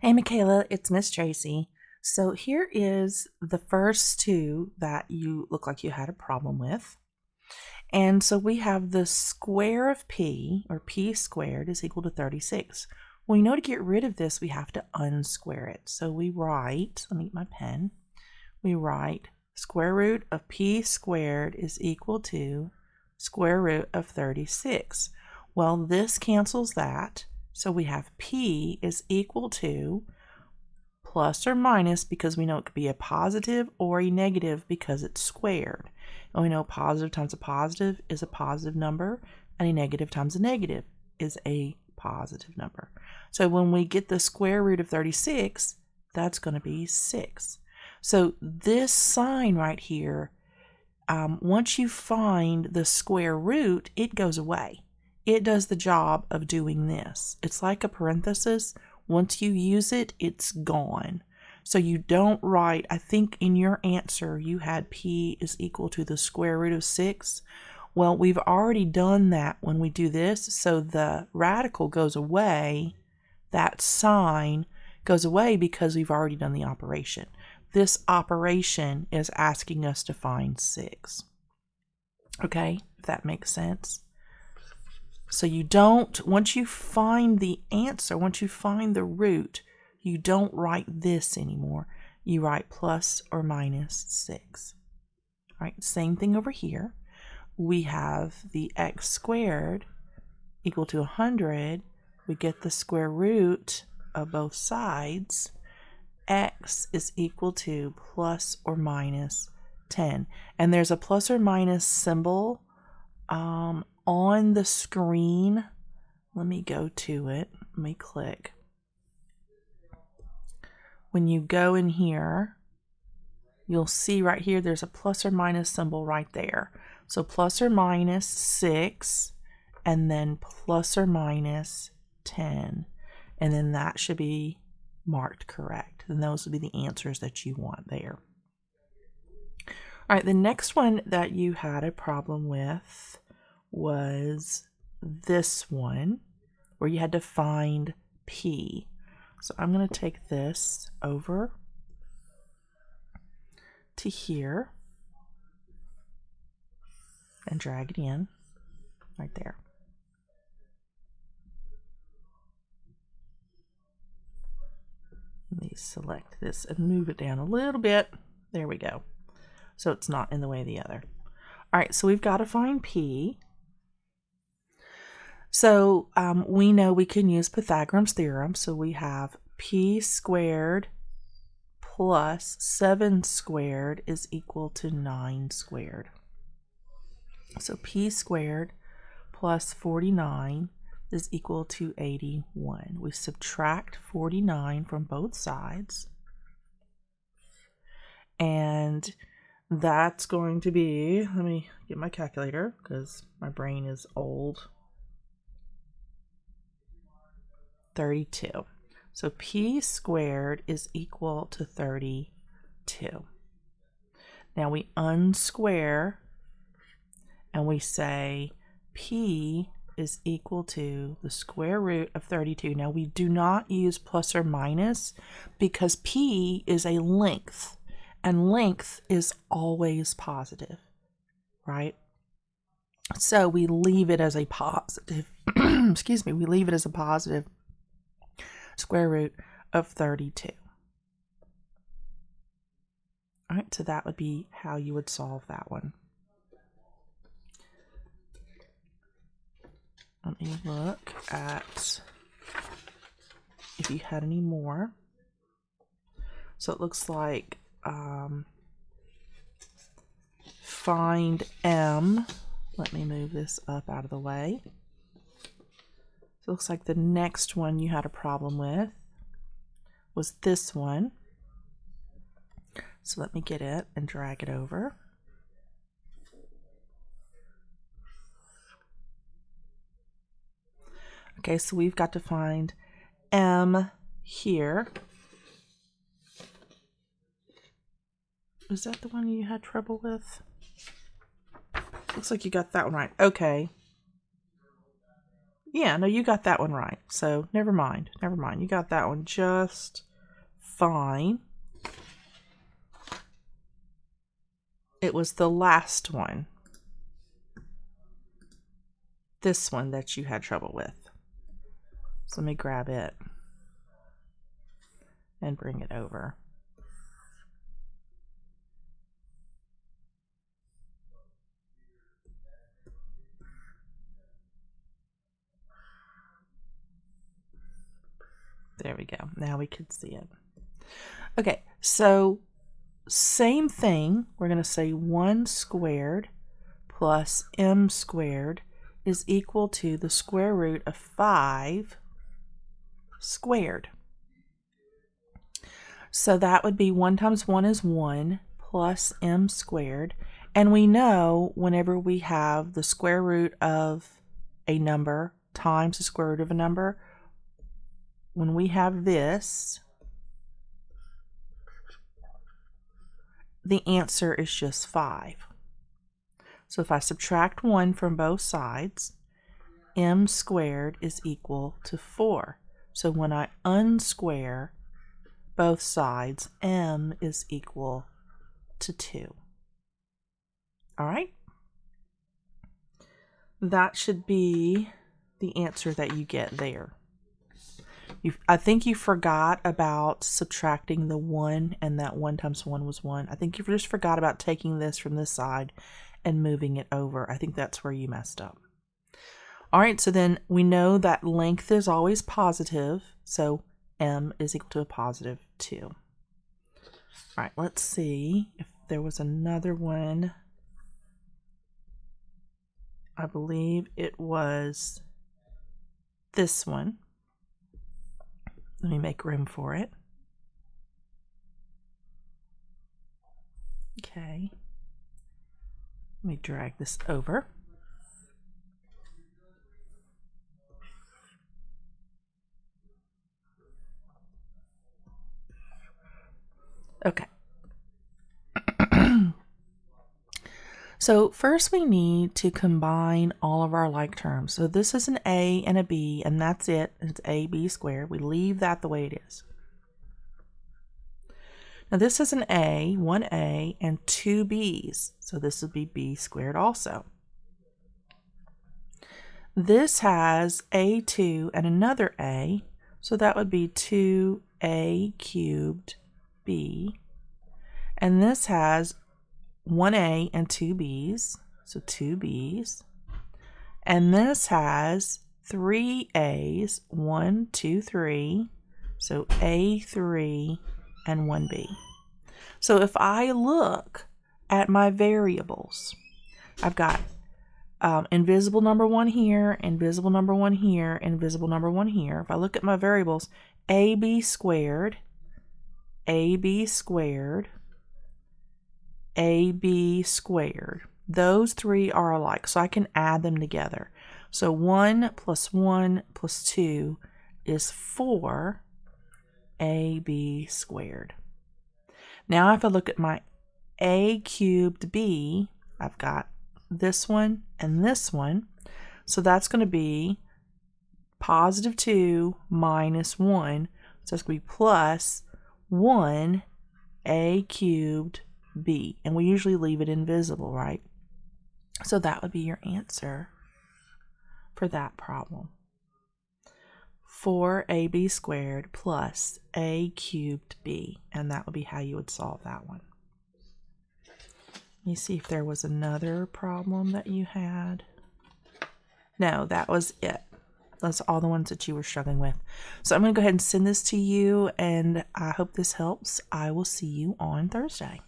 Hey Michaela, it's Miss Tracy. So here is the first two that you look like you had a problem with. And so we have the square of p, or p squared, is equal to 36. Well, you know, to get rid of this, we have to unsquare it. So we write, let me get my pen, we write square root of p squared is equal to square root of 36. Well, this cancels that. So we have p is equal to plus or minus, because we know it could be a positive or a negative because it's squared. And we know positive times a positive is a positive number, and a negative times a negative is a positive number. So when we get the square root of 36, that's going to be 6. So this sign right here, once you find the square root, it goes away. It does the job of doing this. It's like a parenthesis. Once you use it, it's gone. So you don't write, I think in your answer you had p is equal to the square root of 6. Well, we've already done that when we do this, so the radical goes away. That sign goes away because we've already done the operation. This operation is asking us to find 6. Okay, if that makes sense. So you don't, once you find the answer, once you find the root, you don't write this anymore. You write plus or minus 6. All right, same thing over here. We have the x squared equal to 100. We get the square root of both sides. X is equal to plus or minus 10. And there's a plus or minus symbol on the screen. Let me go to it. Let me click. When you go in here, you'll see right here there's a plus or minus symbol right there. So plus or minus 6, and then plus or minus 10. And then that should be marked correct. And those will be the answers that you want there. All right, the next one that you had a problem with was this one, where you had to find p. So I'm going to take this over to here and drag it in right there. Let me select this and move it down a little bit. There we go. So it's not in the way of the other. All right, so we've got to find p. So we know we can use Pythagoras theorem. So we have p squared plus 7 squared is equal to 9 squared. So p squared plus 49 is equal to 81. We subtract 49 from both sides. And that's going to be, let me get my calculator because my brain is old. 32. So p squared is equal to 32. Now we unsquare and we say p is equal to the square root of 32. Now we do not use plus or minus because p is a length, and length is always positive, right? So we leave it as a positive, excuse me, we leave it as a positive square root of 32. All right, so that would be how you would solve that one. Let me look at if you had any more. So it looks like find m. Let me move this up out of the way. So it looks like the next one you had a problem with was this one. So let me get it and drag it over. Okay, so we've got to find m here. Is that the one you had trouble with? Looks like you got that one right. Okay. Yeah, no, you got that one right. So never mind. Never mind. You got that one just fine. It was the last one. This one that you had trouble with. So let me grab it and bring it over. There we go. Now we can see it. Okay, so same thing. We're going to say 1 squared plus m squared is equal to the square root of 5 squared. So that would be 1 times 1 is 1 plus m squared. And we know whenever we have the square root of a number times the square root of a number, when we have this, the answer is just 5. So if I subtract 1 from both sides, m squared is equal to 4. So when I unsquare both sides, m is equal to 2. All right? That should be the answer that you get there. I think you forgot about subtracting the 1 and that 1 times 1 was 1. I think you just forgot about taking this from this side and moving it over. I think that's where you messed up. All right, so then we know that length is always positive, so m is equal to a positive 2. All right, let's see if there was another one. I believe it was this one. Let me make room for it. Okay. Let me drag this over. Okay. So first we need to combine all of our like terms. So this is an a and a b, and that's it. It's ab squared. We leave that the way it is. Now this is an a, 1a, and 2 b's. So this would be b squared also. This has a2 and another a, so that would be 2a cubed b. And this has 1a and 2 b's, so 2 b's. And this has 3 a's, 1, 2, 3, so a3 and 1b. So if I look at my variables, I've got invisible number 1 here, invisible number 1 here, invisible number 1 here. If I look at my variables, ab squared, ab squared, ab squared. Those three are alike, so I can add them together. So 1 plus 1 plus 2 is 4 ab squared. Now if I look at my a cubed b, I've got this one and this one. So that's going to be positive 2 minus 1. So that's going to be plus 1 a cubed b. And we usually leave it invisible, right? So that would be your answer for that problem. 4ab squared plus a cubed b. And that would be how you would solve that one. Let me see if there was another problem that you had. No, that was it. That's all the ones that you were struggling with. So I'm going to go ahead and send this to you, and I hope this helps. I will see you on Thursday.